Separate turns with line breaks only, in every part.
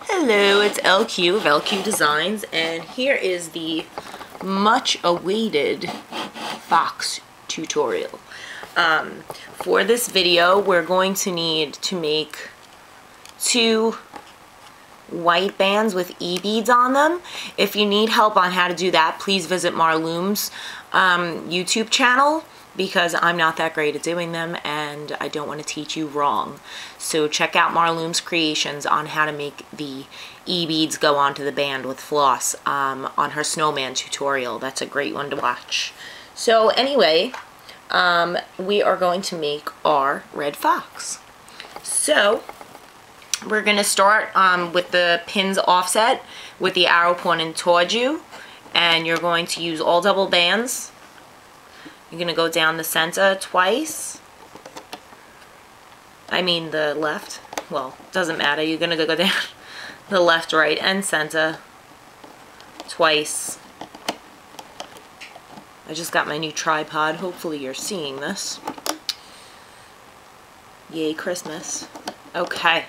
Hello, it's LQ of LQ Designs, and here is the much awaited fox tutorial. For this video, we're going to need to make 2 white bands with E-beads on them. If you need help on how to do that, please visit Marloom's YouTube channel, because I'm not that great at doing them and I don't want to teach you wrong. So check out Marloom's creations on how to make the E-beads go onto the band with floss on her snowman tutorial. That's a great one to watch. So anyway, we are going to make our red fox. So we're going to start with the pins offset with the arrow pointing towards you, and you're going to use all double bands. You're going to go down the center twice. I mean the left. Well, doesn't matter. You're going to go down the left, right, and center twice. I just got my new tripod. Hopefully you're seeing this. Yay, Christmas. Okay.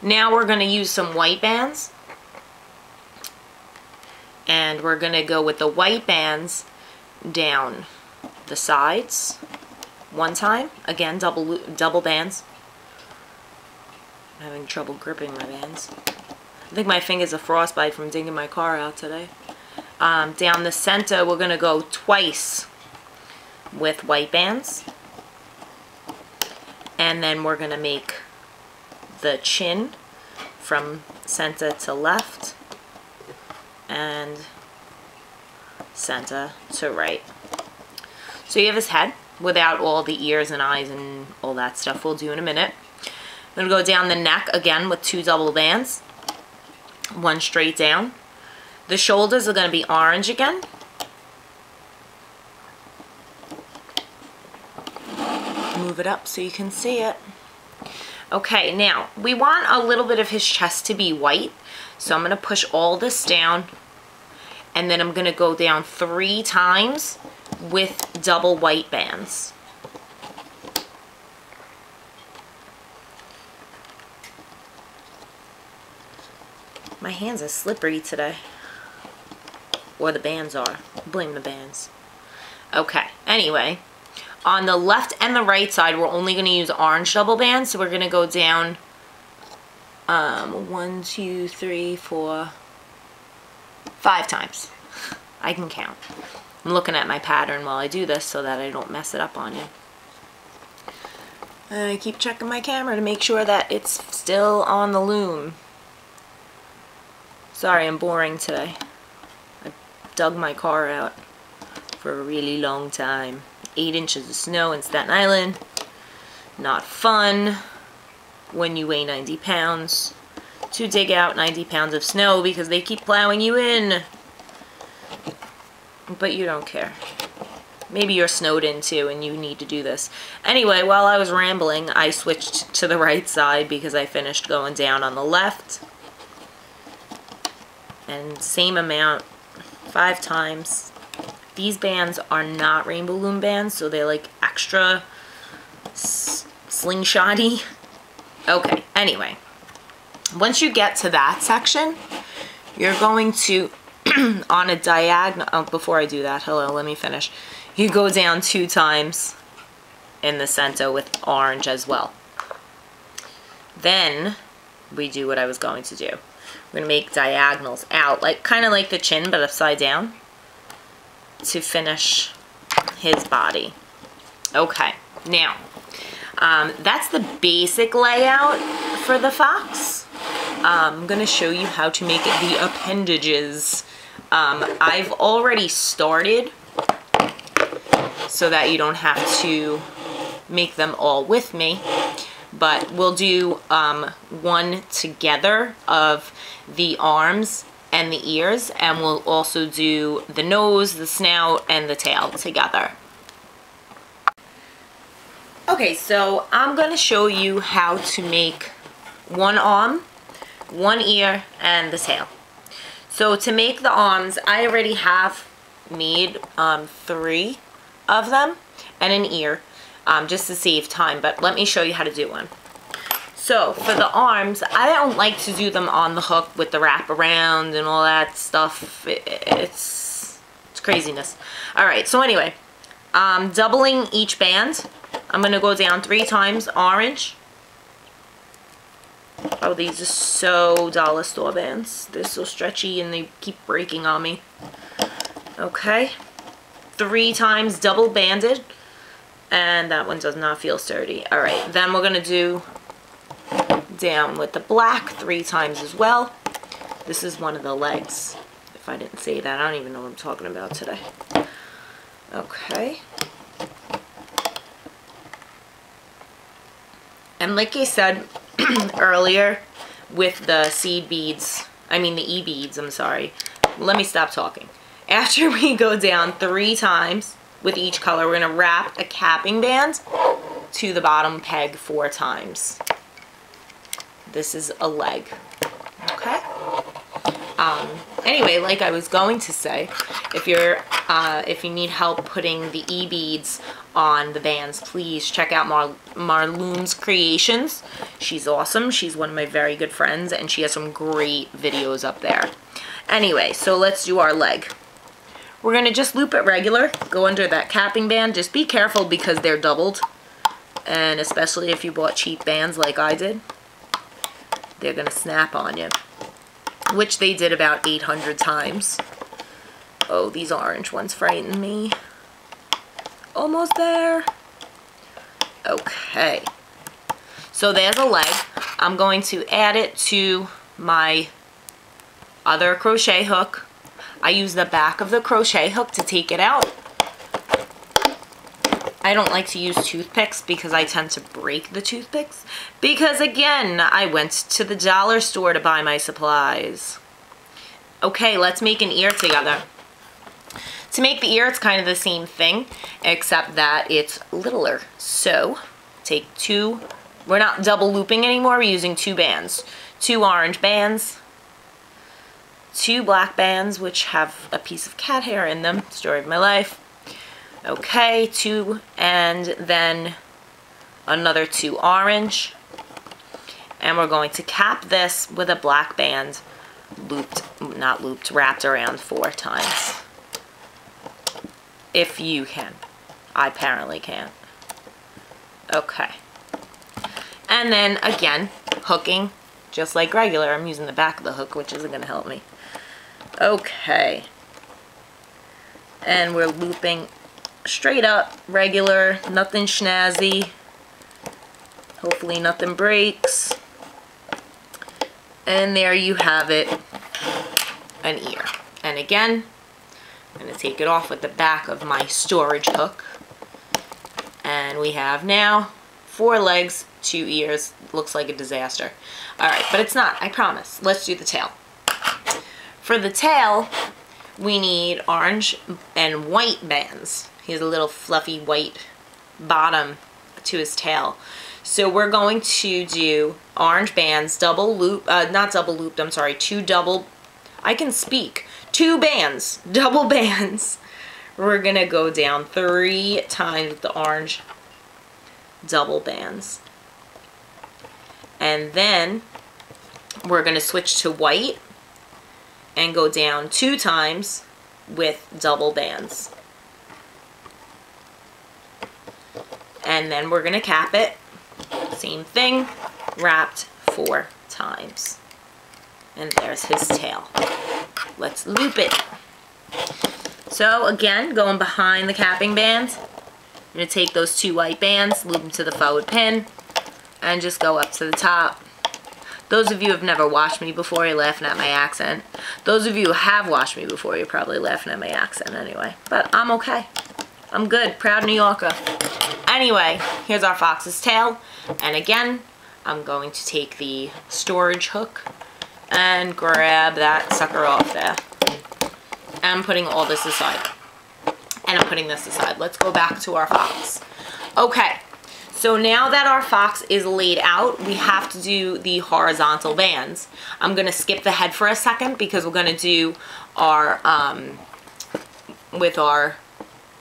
Now we're going to use some white bands. And we're going to go with the white bands down the sides one time. Again, double bands. I'm having trouble gripping my bands. I think my finger's a frostbite from digging my car out today. Down the center, we're going to go twice with white bands. And then we're going to make the chin from center to left and center to right. So you have his head without all the ears and eyes and all that stuff we'll do in a minute. I'm going to go down the neck again with 2 double bands. One straight down. The shoulders are going to be orange again. Move it up so you can see it. Okay, now we want a little bit of his chest to be white. So I'm going to push all this down, and then I'm going to go down 3 times with double white bands. My hands are slippery today. Or the bands are. Blame the bands. Okay, anyway. On the left and the right side, we're only going to use orange double bands. So we're going to go down 1, 2, 3, 4, 5 times. I can count. I'm looking at my pattern while I do this so that I don't mess it up on you. And I keep checking my camera to make sure that it's still on the loom. Sorry, I'm boring today. I dug my car out for a really long time. 8 inches of snow in Staten Island. Not fun when you weigh 90 pounds to dig out 90 pounds of snow because they keep plowing you in. But you don't care. Maybe you're snowed in too and you need to do this. Anyway, while I was rambling, I switched to the right side because I finished going down on the left. And same amount, 5 times. These bands are not rainbow loom bands, so they're like extra slingshotty. Okay, anyway. Once you get to that section, you're going to, on a diagonal, oh, before I do that, hello, let me finish. You go down 2 times in the center with orange as well. Then we do what I was going to do. We're going to make diagonals out, like kind of like the chin, but upside down, to finish his body. Okay, now, that's the basic layout for the fox. I'm going to show you how to make the appendages. I've already started so that you don't have to make them all with me. But we'll do one together of the arms and the ears, and we'll also do the nose, the snout, and the tail together. Okay, so I'm going to show you how to make one arm, one ear, and the tail. So to make the arms, I already have made 3 of them and an ear, just to save time, but let me show you how to do one. So for the arms, I don't like to do them on the hook with the wraparound and all that stuff. It's craziness. All right, so anyway, doubling each band. I'm gonna go down 3 times orange. Oh, these are so dollar store bands. They're so stretchy and they keep breaking on me. Okay, 3 times double banded, and that one does not feel sturdy. All right, then we're gonna do down with the black 3 times as well. This is one of the legs. If I didn't say that, I don't even know what I'm talking about today. Okay. And like I said earlier with the seed beads, I mean the e-beads, I'm sorry. Let me stop talking. After we go down 3 times with each color, we're going to wrap a capping band to the bottom peg 4 times. This is a leg. Okay? Anyway, like I was going to say, if you need help putting the e-beads on the bands, please check out Marloom's Creations. She's awesome. She's one of my very good friends, and she has some great videos up there. Anyway, so let's do our leg. We're going to just loop it regular, go under that capping band. Just be careful because they're doubled, and especially if you bought cheap bands like I did, they're going to snap on you, which they did about 800 times. Oh, these orange ones frighten me. Almost there. Okay. So there's a leg. I'm going to add it to my other crochet hook. I use the back of the crochet hook to take it out. I don't like to use toothpicks because I tend to break the toothpicks. Because again, I went to the dollar store to buy my supplies. Okay, let's make an ear together. To make the ear, it's kind of the same thing, except that it's littler. So, take 2, we're not double looping anymore, we're using 2 bands. 2 orange bands, 2 black bands, which have a piece of cat hair in them, story of my life. Okay, 2, and then another 2 orange. And we're going to cap this with a black band, wrapped around 4 times. If you can. I apparently can't. Okay. And then, again, hooking, just like regular. I'm using the back of the hook, which isn't going to help me. Okay. And we're looping straight up, regular, nothing snazzy. Hopefully nothing breaks. And there you have it, an ear. And again, I'm going to take it off with the back of my storage hook. And we have now 4 legs, 2 ears. Looks like a disaster. Alright, but it's not, I promise. Let's do the tail. For the tail, we need orange and white bands. He has a little fluffy white bottom to his tail. So we're going to do orange bands, double loop, not double looped, I'm sorry, 2 double, I can speak. 2 bands, double bands. We're gonna go down 3 times with the orange double bands. And then we're gonna switch to white and go down 2 times with double bands. And then we're gonna cap it. Same thing, wrapped 4 times. And there's his tail. Let's loop it. So again, going behind the capping band, I'm going to take those 2 white bands, loop them to the forward pin, and just go up to the top. Those of you who have never watched me before, you're laughing at my accent. Those of you who have watched me before, you're probably laughing at my accent anyway. But I'm okay. I'm good. Proud New Yorker. Anyway, here's our fox's tail. And again, I'm going to take the storage hook and grab that sucker off there. And I'm putting all this aside. And I'm putting this aside. Let's go back to our fox. Okay, so now that our fox is laid out, we have to do the horizontal bands. I'm going to skip the head for a second because we're going to do our,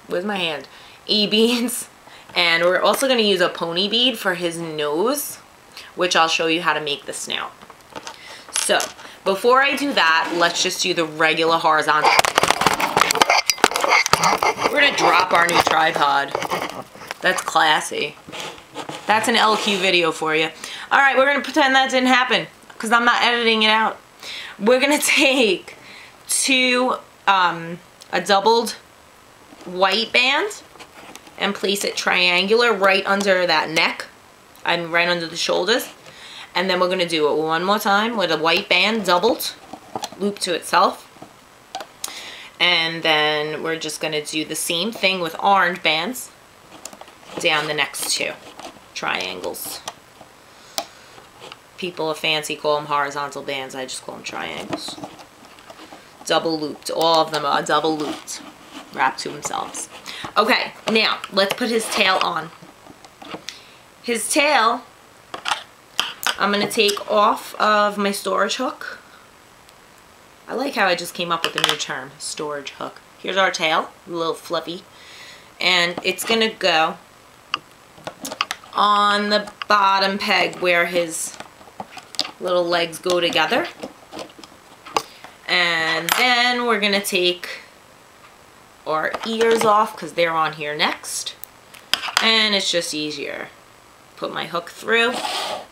where's my hand? E-beads. And we're also going to use a pony bead for his nose. which I'll show you how to make the snout. So before I do that, let's just do the regular horizontal. We're gonna drop our new tripod. That's classy. That's an LQ video for you. All right, we're gonna pretend that didn't happen because I'm not editing it out. We're gonna take a doubled white band and place it triangular right under that neck and right under the shoulders. And then we're gonna do it one more time with a white band doubled, loop to itself. And then we're just gonna do the same thing with orange bands down the next two triangles. People fancy call them horizontal bands. I just call them triangles. Double looped. All of them are double looped. Wrapped to themselves. Okay, now let's put his tail on. His tail, I'm going to take off of my storage hook. I like how I just came up with a new term, storage hook. Here's our tail, a little fluffy. And it's going to go on the bottom peg where his little legs go together. And then we're going to take our ears off because they're on here next. And it's just easier. Put my hook through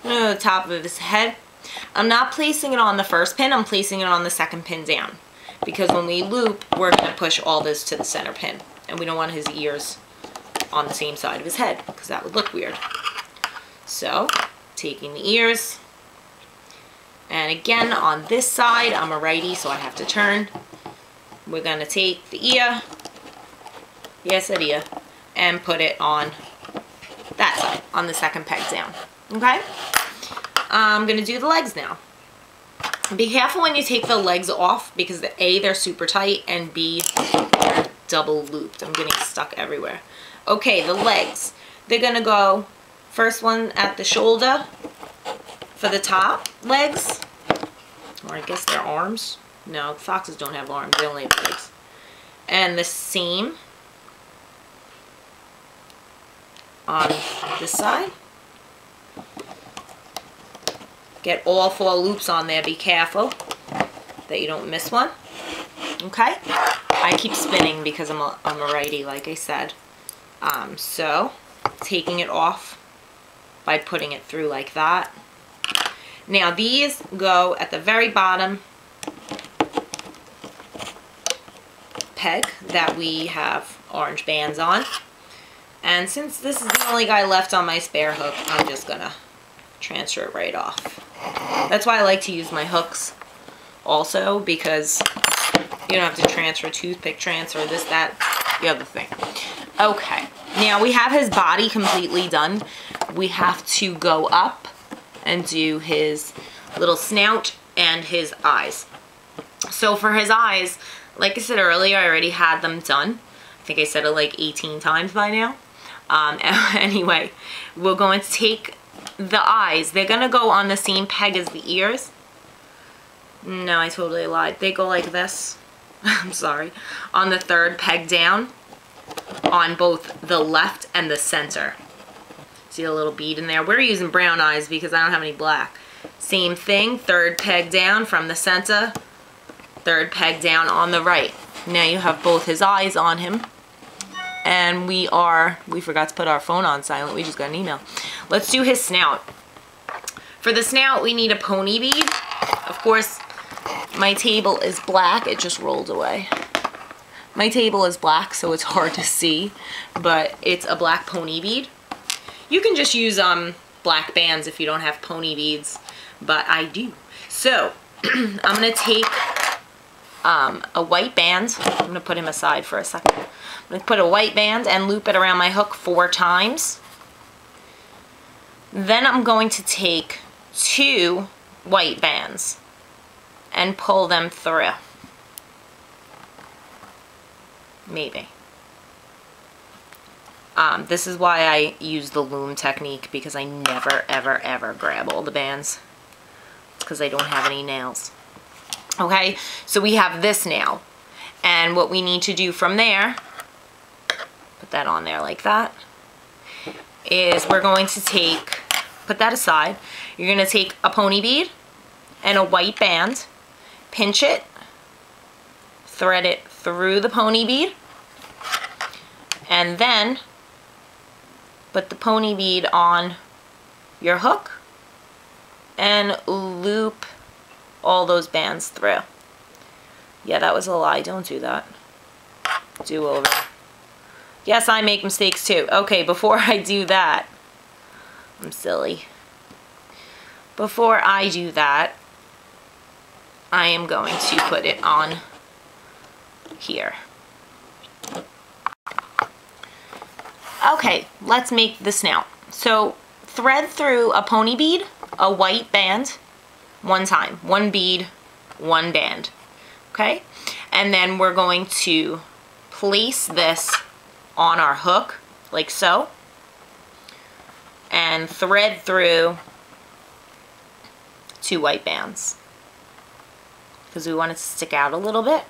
the top of his head. I'm not placing it on the first pin, I'm placing it on the second pin down. Because when we loop, we're going to push all this to the center pin. And we don't want his ears on the same side of his head because that would look weird. So, taking the ears. And again, on this side, I'm a righty, so I have to turn. We're going to take the ear, yes, that ear, and put it on that side, on the second peg down. Okay? I'm going to do the legs now. Be careful when you take the legs off because A, they're super tight, and B, they're double looped. I'm getting stuck everywhere. Okay, the legs. They're going to go, first one at the shoulder for the top legs, or I guess they're arms. No, foxes don't have arms, they only have legs. And the same on this side. Get all 4 loops on there. Be careful that you don't miss one. Okay? I keep spinning because I'm a righty, like I said. So, taking it off by putting it through like that. Now these go at the very bottom peg that we have orange bands on. And since this is the only guy left on my spare hook, I'm just gonna transfer it right off. That's why I like to use my hooks also, because you don't have to transfer, toothpick transfer, this, that, the other thing. Okay, now we have his body completely done. We have to go up and do his little snout and his eyes. So for his eyes, like I said earlier, I already had them done. I think I said it like 18 times by now. Anyway, we're going to take the eyes. They're going to go on the same peg as the ears. No, I totally lied. They go like this. I'm sorry. On the third peg down, on both the left and the center. See a little bead in there? We're using brown eyes because I don't have any black. Same thing, third peg down from the center, third peg down on the right. Now you have both his eyes on him. And we forgot to put our phone on silent. We just got an email. Let's do his snout. For the snout, we need a pony bead. Of course, my table is black. It just rolled away. My table is black, so it's hard to see, but it's a black pony bead. You can just use black bands if you don't have pony beads, but I do. So, I'm going to take a white band. I'm going to put him aside for a second. I'm going to put a white band and loop it around my hook 4 times. Then I'm going to take 2 white bands and pull them through. Maybe. This is why I use the loom technique, because I never, ever, ever grab all the bands. Because I don't have any nails. Okay, so we have this nail. And what we need to do from there, put that on there like that, is we're going to take put that aside. You're gonna take a pony bead and a white band, pinch it, thread it through the pony bead, and then put the pony bead on your hook and loop all those bands through. Yeah, that was a lie. Don't do that. Do over. Yes, I make mistakes too. Okay, before I do that, I'm silly. Before I do that, I am going to put it on here. Okay, let's make the snout. So thread through a pony bead, a white band, one time. One bead, one band. Okay? And then we're going to place this on our hook, like so, and thread through 2 white bands. Because we want it to stick out a little bit,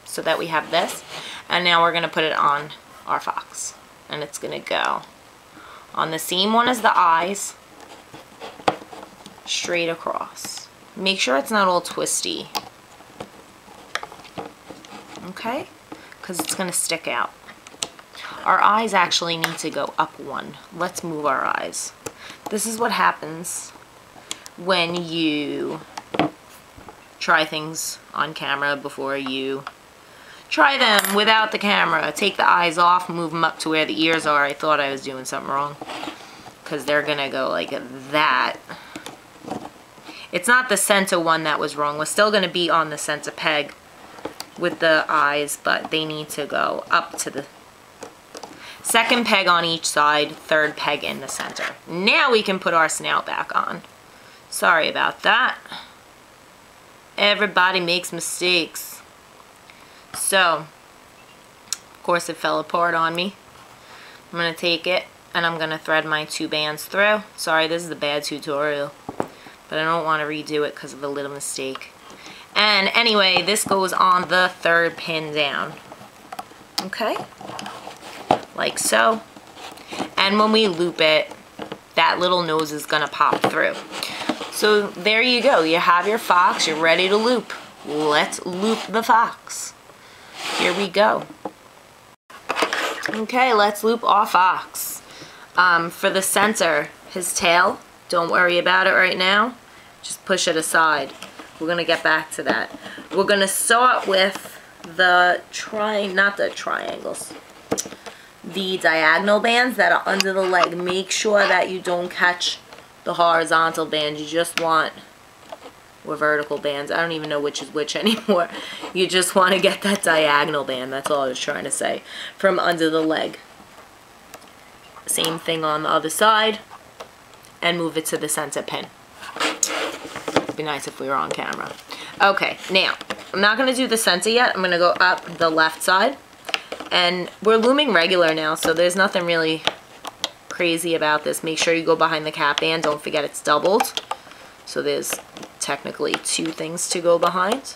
so that we have this. And now we're going to put it on our fox. And it's going to go on the same one as the eyes, straight across. Make sure it's not all twisty. Okay? Because it's going to stick out. Our eyes actually need to go up one. Let's move our eyes. This is what happens when you try things on camera before you try them without the camera. Take the eyes off, move them up to where the ears are. I thought I was doing something wrong because they're going to go like that. It's not the center one that was wrong. We're still going to be on the center peg with the eyes, but they need to go up to the second peg on each side, third peg in the center. Now we can put our snout back on. Sorry about that. Everybody makes mistakes. So, of course it fell apart on me. I'm going to take it and I'm going to thread my 2 bands through. Sorry, this is a bad tutorial, but I don't want to redo it because of a little mistake. And anyway, this goes on the 3rd pin down. Okay? Like so. And when we loop it, that little nose is going to pop through. So there you go. You have your fox. You're ready to loop. Let's loop the fox. Here we go. Okay, let's loop our fox. For the center, his tail, don't worry about it right now. Just push it aside. We're going to get back to that. We're going to start with the not the triangles. The diagonal bands that are under the leg. Make sure that you don't catch the horizontal band. You just want, or vertical bands. I don't even know which is which anymore. You just want to get that diagonal band. That's all I was trying to say. From under the leg. Same thing on the other side. And move it to the center pin. It'd be nice if we were on camera. Okay, now, I'm not going to do the center yet. I'm going to go up the left side. And we're looming regular now, so there's nothing really crazy about this. Make sure you go behind the cap band. Don't forget it's doubled. So there's technically 2 things to go behind.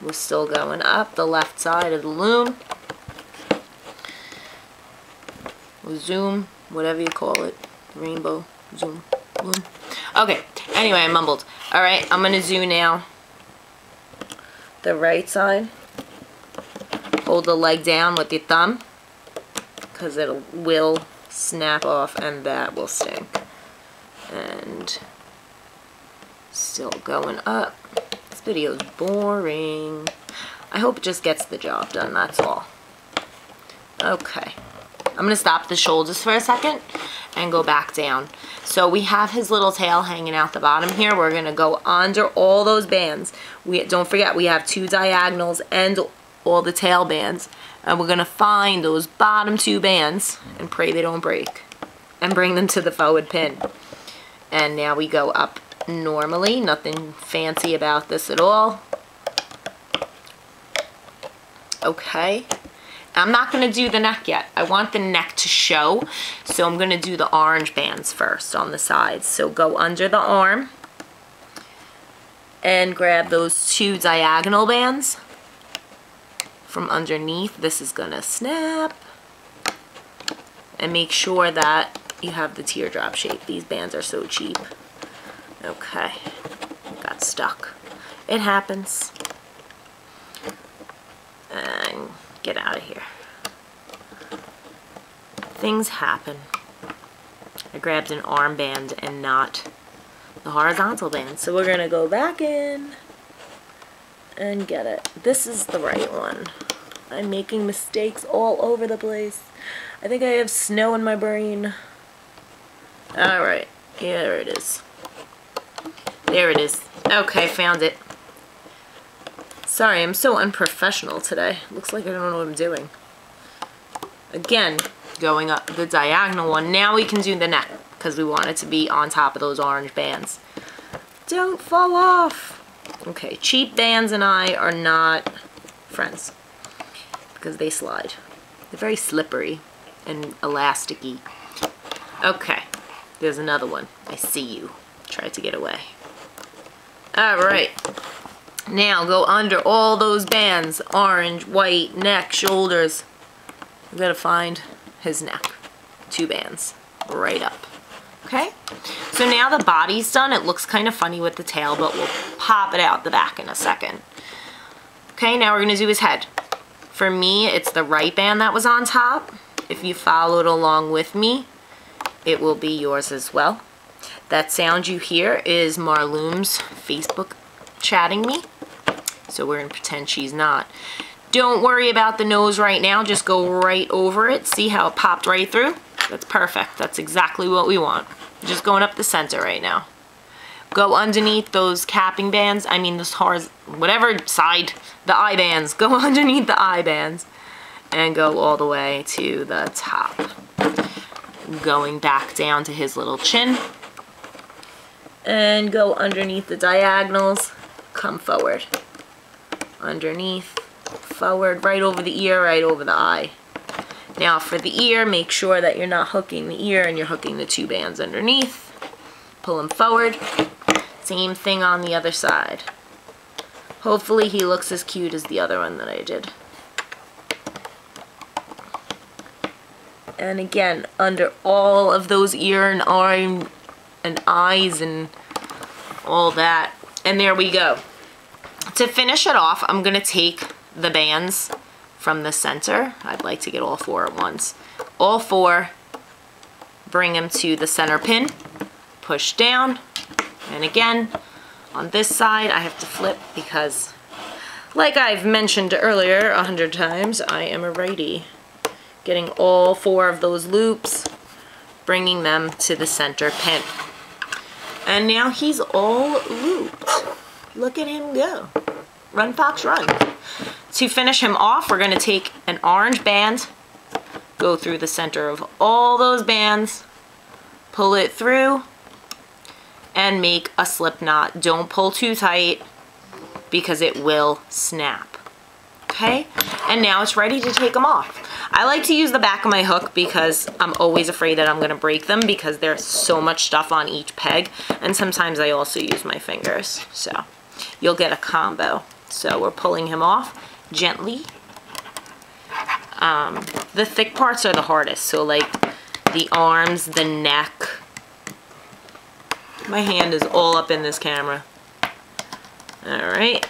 We're still going up the left side of the loom. Or zoom, whatever you call it. Rainbow, zoom, loom. Okay, anyway, I mumbled. Alright, I'm going to zoom now. The right side. Hold the leg down with your thumb. Because it will snap off and that will sting. And still going up. This video's boring. I hope it just gets the job done, that's all. Okay. I'm going to stop the shoulders for a second and go back down. So we have his little tail hanging out the bottom here. We're going to go under all those bands. Don't forget, we have 2 diagonals and all the tail bands. And we're going to find those bottom 2 bands and pray they don't break. And bring them to the forward pin. And now we go up normally. Nothing fancy about this at all. Okay. I'm not going to do the neck yet. I want the neck to show, so I'm going to do the orange bands first on the sides. So go under the arm and grab those 2 diagonal bands from underneath. This is going to snap. And make sure that you have the teardrop shape. These bands are so cheap. Okay, got stuck. It happens. And get out of here. Things happen. I grabbed an armband and not the horizontal band. So we're gonna go back in and get it. This is the right one. I'm making mistakes all over the place. I think I have snow in my brain. Alright, there it is. There it is. Okay, found it. Sorry, I'm so unprofessional today. Looks like I don't know what I'm doing. Again, going up the diagonal one. Now we can do the neck, because we want it to be on top of those orange bands. Don't fall off! Okay, cheap bands and I are not friends, because they slide. They're very slippery and elasticy. Okay, there's another one. I see you. Try to get away. Alright. Now go under all those bands. Orange, white, neck, shoulders. We gotta find his neck. 2 bands. Right up. Okay? So now the body's done. It looks kind of funny with the tail, but we'll pop it out the back in a second. Okay, now we're gonna do his head. For me, it's the right band that was on top. If you followed along with me, it will be yours as well. That sound you hear is Marloom's Facebook chatting me. So we're going to pretend she's not. Don't worry about the nose right now. Just go right over it. See how it popped right through? That's perfect. That's exactly what we want. Just going up the center right now. Go underneath those capping bands. I mean, whatever side, the eye bands. Go underneath the eye bands and go all the way to the top. Going back down to his little chin. And go underneath the diagonals. Come forward. Underneath, forward, right over the ear, right over the eye. Now for the ear, make sure that you're not hooking the ear and you're hooking the 2 bands underneath. Pull him forward. Same thing on the other side. Hopefully he looks as cute as the other one that I did. And again, under all of those ear and arm and eyes and all that. And there we go. To finish it off, I'm going to take the bands from the center. I'd like to get all 4 at once. All 4, bring them to the center pin, push down, and again, on this side, I have to flip because, like I've mentioned earlier 100 times, I am a righty. Getting all 4 of those loops, bringing them to the center pin. And now he's all looped. Look at him go. Run, fox, run. To finish him off, we're going to take an orange band, go through the center of all those bands, pull it through, and make a slip knot. Don't pull too tight because it will snap. Okay? And now it's ready to take them off. I like to use the back of my hook because I'm always afraid that I'm going to break them because there's so much stuff on each peg. And sometimes I also use my fingers. So you'll get a combo. So we're pulling him off gently. The thick parts are the hardest. So like the arms, the neck. My hand is all up in this camera. Alright.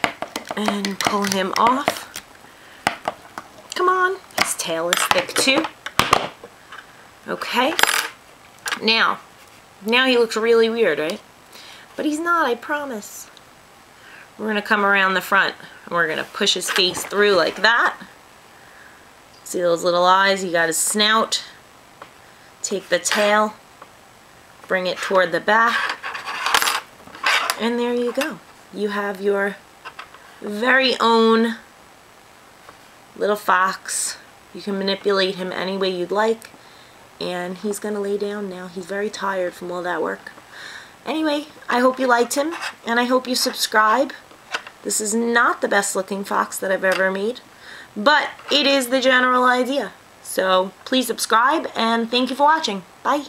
And pull him off. Come on. His tail is thick too. Okay. Now he looks really weird, right? But he's not, I promise. We're going to come around the front and we're going to push his face through like that. See those little eyes? You got his snout. Take the tail, bring it toward the back, and there you go. You have your very own little fox. You can manipulate him any way you'd like, and he's going to lay down now. He's very tired from all that work. Anyway, I hope you liked him, and I hope you subscribe. This is not the best looking fox that I've ever made, but it is the general idea. So please subscribe, and thank you for watching. Bye.